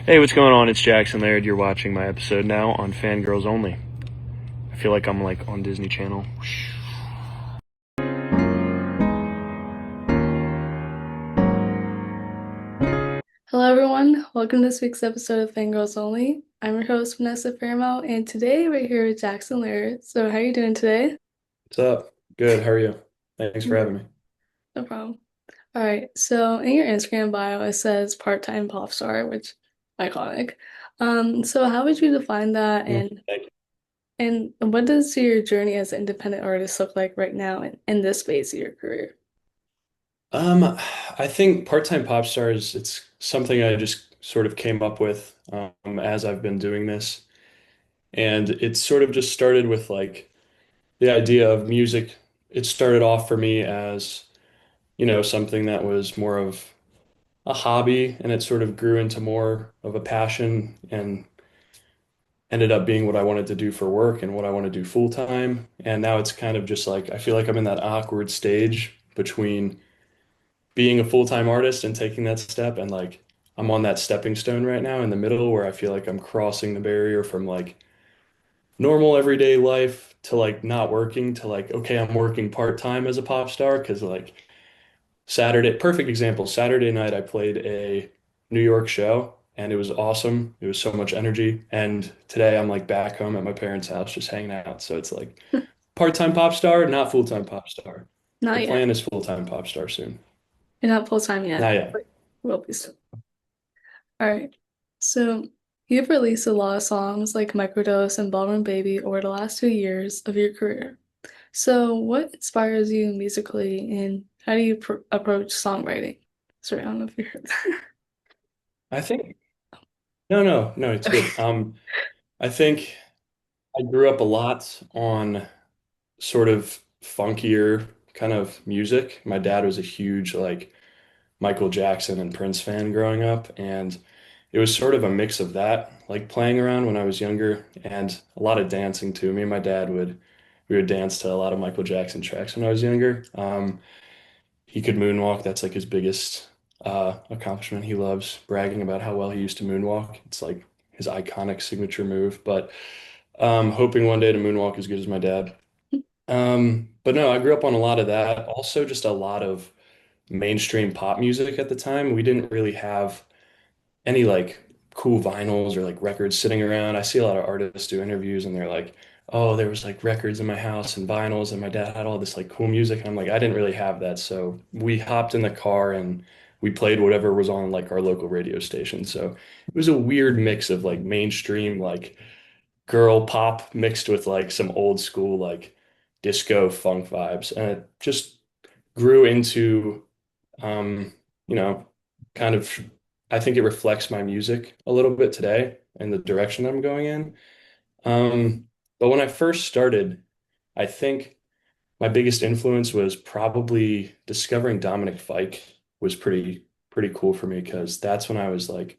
Hey, what's going on? It's Jackson Laird. You're watching my episode now on Fangirls Only. I feel like I'm like on Disney Channel. Hello, everyone. Welcome to this week's episode of Fangirls Only. I'm your host, Vanessa Fairmount, and today we're here with Jackson Laird. So, how are you doing today? What's up? Good. How are you? Thanks for Mm, having me. No problem. All right. So, in your Instagram bio, it says part-time pop star, which iconic. So how would you define that, Thank you. and what does your journey as an independent artist look like right now in this phase of your career? Um, I think part-time pop stars, it's something I just sort of came up with as I've been doing this. And it sort of just started with like the idea of music. It started off for me as, something that was more of a hobby, and it sort of grew into more of a passion and ended up being what I wanted to do for work and what I want to do full time. And now it's kind of just like I feel like I'm in that awkward stage between being a full-time artist and taking that step, and like I'm on that stepping stone right now in the middle where I feel like I'm crossing the barrier from like normal everyday life to like not working to like, okay, I'm working part-time as a pop star because like perfect example, Saturday night I played a New York show and it was awesome. It was so much energy. And today I'm like back home at my parents' house just hanging out. So it's like part-time pop star, not full-time pop star. The Not yet. plan is full-time pop star soon. You're not full-time yet, Not yet. but will be soon. All right. So you've released a lot of songs like Microdose and Ballroom Baby over the last 2 years of your career. So what inspires you musically and how do you approach songwriting? Sorry, I don't know if you heard that. I think no, it's Okay. good. I think I grew up a lot on sort of funkier kind of music. My dad was a huge like Michael Jackson and Prince fan growing up, and it was sort of a mix of that, like playing around when I was younger, and a lot of dancing too. Me and my dad we would dance to a lot of Michael Jackson tracks when I was younger. He could moonwalk. That's like his biggest accomplishment. He loves bragging about how well he used to moonwalk. It's like his iconic signature move. But hoping one day to moonwalk as good as my dad. But no, I grew up on a lot of that. Also, just a lot of mainstream pop music at the time. We didn't really have any like cool vinyls or like records sitting around. I see a lot of artists do interviews and they're like, "Oh, there was like records in my house and vinyls and my dad had all this like cool music." And I'm like, "I didn't really have that." So we hopped in the car and we played whatever was on like our local radio station. So it was a weird mix of like mainstream like girl pop mixed with like some old school like disco funk vibes. And it just grew into um, you know, kind of, I think it reflects my music a little bit today and the direction I'm going in. But when I first started, I think my biggest influence was probably discovering Dominic Fike was pretty cool for me because that's when I was like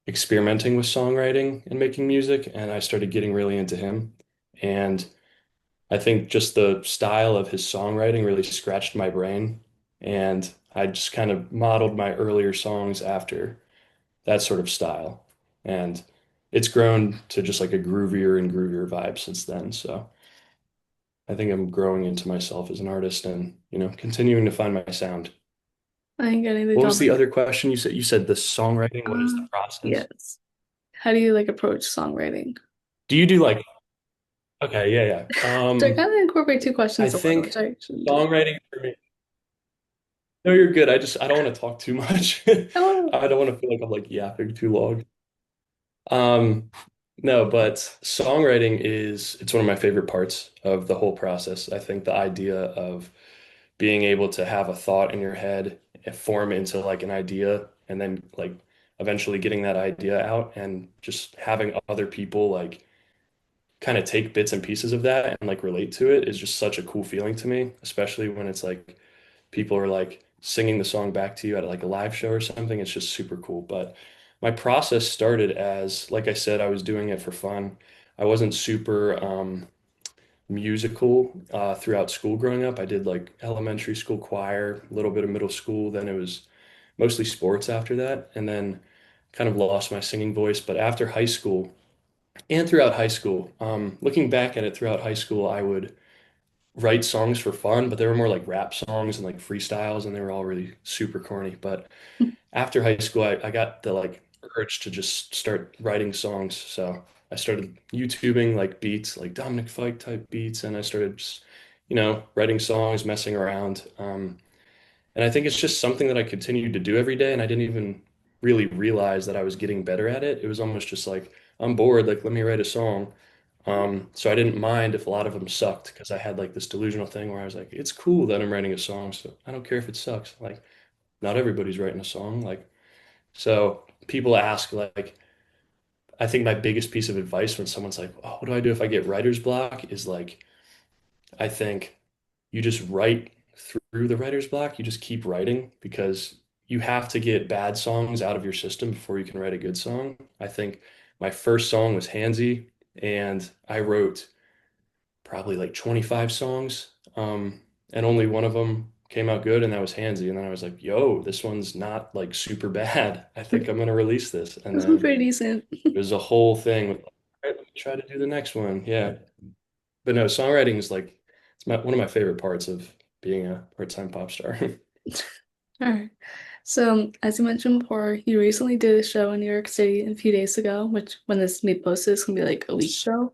experimenting with songwriting and making music, and I started getting really into him. And I think just the style of his songwriting really scratched my brain, and I just kind of modeled my earlier songs after that sort of style. And it's grown to just like a groovier and groovier vibe since then. So I think I'm growing into myself as an artist and, continuing to find my sound. I'm getting the What was job. the other question you said? You said the songwriting, what is the Uh, process? yes. How do you like approach songwriting? Do you do like, okay, yeah, yeah. So I kind of incorporate two I questions in one, which think I shouldn't do. songwriting for me. No, you're good. I don't want to talk too much. Oh, I don't want to feel like I'm like yapping too long. Um, no, but songwriting it's one of my favorite parts of the whole process. I think the idea of being able to have a thought in your head and form into like an idea and then like eventually getting that idea out and just having other people like kind of take bits and pieces of that and like relate to it is just such a cool feeling to me, especially when it's like people are like singing the song back to you at like a live show or something. It's just super cool. But my process started as, like I said, I was doing it for fun. I wasn't super musical throughout school growing up. I did like elementary school choir, a little bit of middle school, then it was mostly sports after that. And then kind of lost my singing voice. But after high school and throughout high school, looking back at it throughout high school, I would write songs for fun, but they were more like rap songs and like freestyles, and they were all really super corny. But after high school, I got the like urge to just start writing songs. So I started YouTubing like beats, like Dominic Fike type beats, and I started just, writing songs, messing around. And I think it's just something that I continued to do every day, and I didn't even really realize that I was getting better at it. It was almost just like, I'm bored, like let me write a song. So I didn't mind if a lot of them sucked because I had like this delusional thing where I was like, it's cool that I'm writing a song, so I don't care if it sucks. Like, not everybody's writing a song. Like, so people ask, like, I think my biggest piece of advice when someone's like, oh, what do I do if I get writer's block? Is like, I think you just write through the writer's block. You just keep writing because you have to get bad songs out of your system before you can write a good song. I think my first song was Handsy, and I wrote probably like 25 songs. And only one of them came out good, and that was Handsy. And then I was like, yo, this one's not like super bad. I think I'm gonna release this. And That's then pretty decent. it was a whole thing with, all right, let me try to do the next one. Yeah. But no, songwriting is like one of my favorite parts of being a part-time pop star. All right. So, as you mentioned before, you recently did a show in New York City a few days ago, which when this may posted is gonna be like a week ago,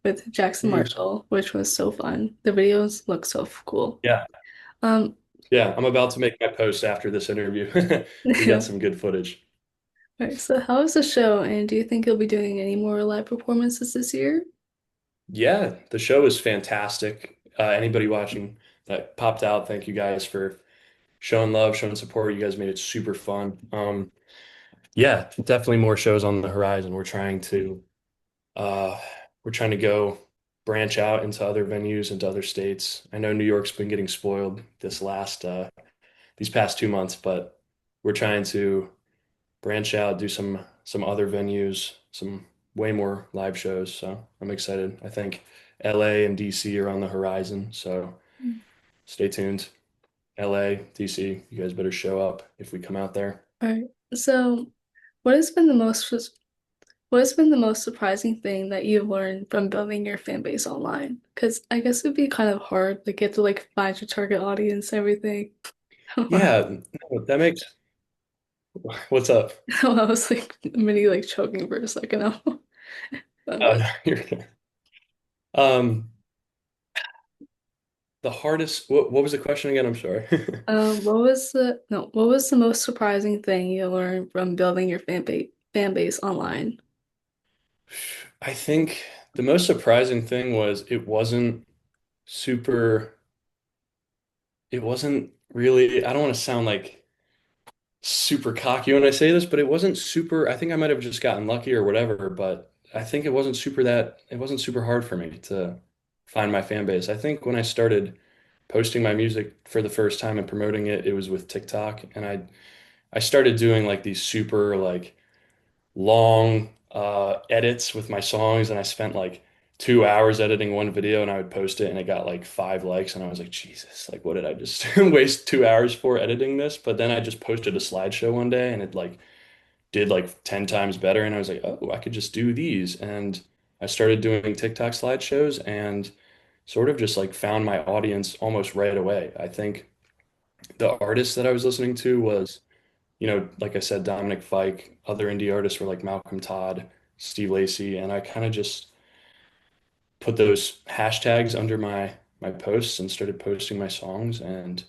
with Jackson Mm. Marshall, which was so fun. The videos look so cool. Yeah. Um, Yeah. I'm about to make my post after this interview. We got yeah. some good footage. All right, so how was the show, and do you think you'll be doing any more live performances this year? Yeah, the show is fantastic. Anybody watching that popped out, thank you guys for showing love, showing support. You guys made it super fun. Yeah, definitely more shows on the horizon. Uh, we're trying to go branch out into other venues, into other states. I know New York's been getting spoiled these past 2 months, but we're trying to branch out, do some other venues, some way more live shows. So I'm excited. I think LA and DC are on the horizon, so stay tuned. LA, DC, you guys better show up if we come out there. All right. So, what has been the most what has been the most surprising thing that you've learned from building your fan base online? Because I guess it'd be kind of hard to get to like find your target audience and everything. Yeah, no, that makes what's up? I was like mini like choking for a second. Oh, But no, you're good. Um, the hardest, what was the question again? I'm sorry. what was the most surprising thing you learned from building your fan base online? I think the most surprising thing was super, it wasn't really, I don't want to sound like super cocky when I say this, but it wasn't super, I think I might have just gotten lucky or whatever, but I think it wasn't super hard for me to find my fan base. I think when I started posting my music for the first time and promoting it, it was with TikTok, and I started doing like these super like long edits with my songs, and I spent like 2 hours editing one video, and I would post it and it got like 5 likes, and I was like, Jesus, like what did I just waste 2 hours for editing this? But then I just posted a slideshow one day and it like did like 10 times better, and I was like, oh, I could just do these. And I started doing TikTok slideshows and sort of just like found my audience almost right away. I think the artist that I was listening to was, like I said, Dominic Fike. Other indie artists were like Malcolm Todd, Steve Lacy, and I kind of just put those hashtags under my posts and started posting my songs, and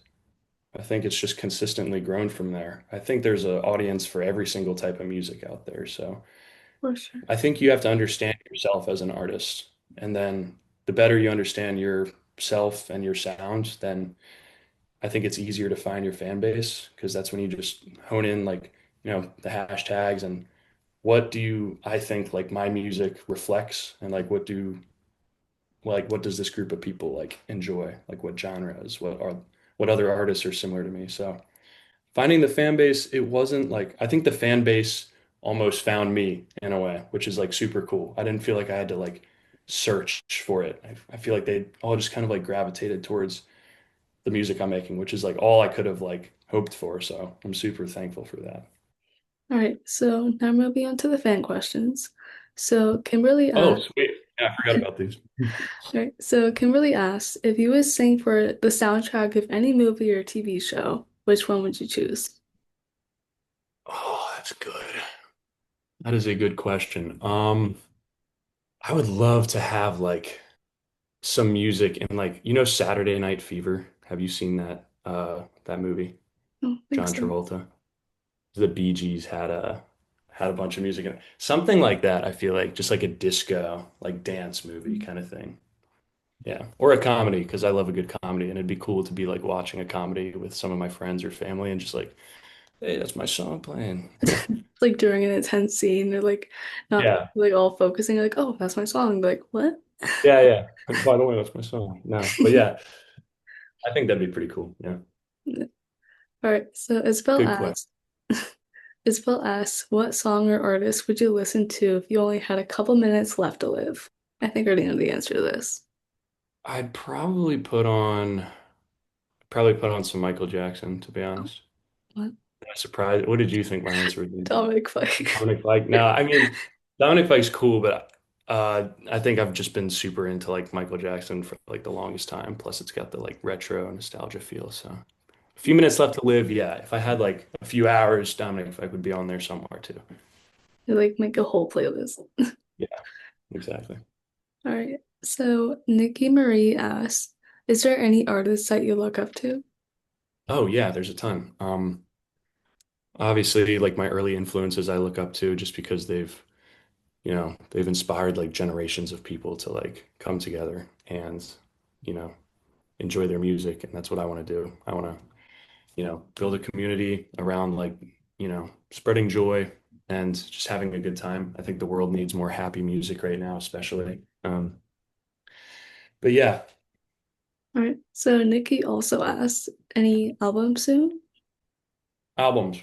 I think it's just consistently grown from there. I think there's an audience for every single type of music out there. So For sure. I think you have to understand yourself as an artist, and then the better you understand yourself and your sound, then I think it's easier to find your fan base because that's when you just hone in like, the hashtags and I think like my music reflects, and like what does this group of people like enjoy? Like what genres, what other artists are similar to me? So finding the fan base, it wasn't like I think the fan base almost found me in a way, which is like super cool. I didn't feel like I had to like search for it. I feel like they all just kind of like gravitated towards the music I'm making, which is like all I could have like hoped for. So I'm super thankful for that. All right, so now moving on to the fan questions. So Kimberly Oh, asked, sweet. Yeah, I forgot about these. all right, so Kimberly asked, if you would sing for the soundtrack of any movie or TV show, which one would you choose? Oh, that's good. That is a good question. I would love to have like some music and like Saturday Night Fever. Have you seen that movie? I don't think John so. Travolta. The Bee Gees had a bunch of music in it. Something like that, I feel like just like a disco, like dance movie kind of thing. Yeah. Or a comedy, because I love a good comedy and it'd be cool to be like watching a comedy with some of my friends or family and just like, hey, that's my song playing. Like during an intense scene, they're like not Yeah. like all focusing, like, oh, that's my song. They're like, what? Yeah, yeah. By the way, that's my song. No. But yeah, I think that'd be pretty cool. Yeah. All right, so Isabel Good question. asks, Isabel asks, what song or artist would you listen to if you only had a couple minutes left to live? I think I already know the answer to this. I'd probably put on some Michael Jackson, to be honest. What? I'm surprised. What did you think my answer would be? Dominic Fike. Dominic Fike. No, I mean Dominic Fike's cool, but I think I've just been super into like Michael Jackson for like the longest time. Plus, it's got the like retro nostalgia feel. So, a few minutes left to live. Yeah, if I had like a few hours, Dominic Fike would be on there somewhere too. They like make a whole playlist. Yeah, exactly. All right. So Nikki Marie asks, is there any artist that you look up to? Oh yeah, there's a ton. Obviously, like my early influences, I look up to just because they've inspired like generations of people to like come together and you know enjoy their music, and that's what I want to do. I want to build a community around like, spreading joy and just having a good time. I think the world needs more happy music right now, especially. But yeah, All right. So Nikki also asked, any album soon? albums.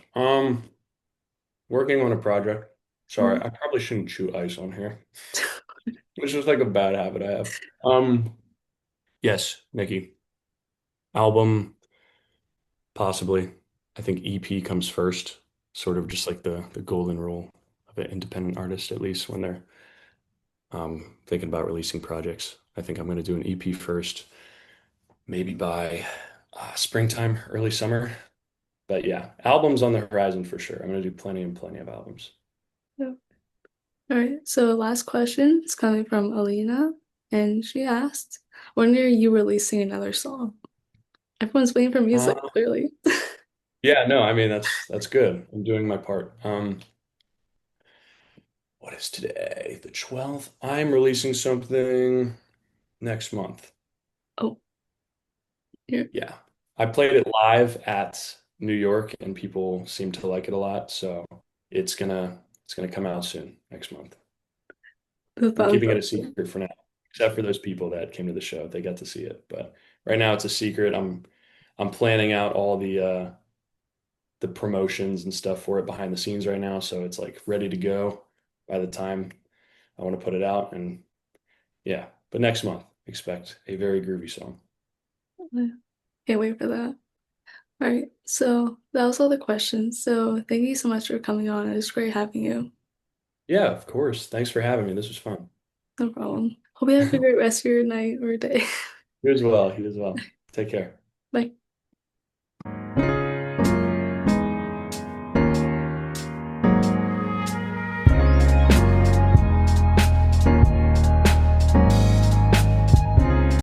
Working on a project. Sorry, Oh, I probably shouldn't chew ice on here. It's just like a bad habit I have. Um, yes, Nikki. Album, possibly. I think EP comes first, sort of just like the golden rule of an independent artist, at least when they're thinking about releasing projects. I think I'm going to do an EP first, maybe by springtime, early summer. But yeah, albums on the horizon for sure. I'm going to do plenty and plenty of albums. yeah. All right. So last question is coming from Alina, and she asked, when are you releasing another song? Everyone's waiting for music, Uh, clearly. yeah, no, I mean that's good. I'm doing my part. What is today? The 12th. I'm releasing something next month. Oh, yeah. Yeah. I played it live at New York and people seem to like it a lot, so it's gonna come out soon next month. That I'm sounds keeping it so a cool. secret for now, except for those people that came to the show. They got to see it, but right now it's a secret. I'm planning out all the promotions and stuff for it behind the scenes right now, so it's like ready to go by the time I want to put it out. And yeah, but next month, expect a very groovy song. Yeah. Can't wait for that. All right. So that was all the questions. So thank you so much for coming on. It was great having you. Yeah, of course. Thanks for having me. This was fun. No problem. Hope you have a great rest of your night or day. You as well. You as well. Take care. Bye.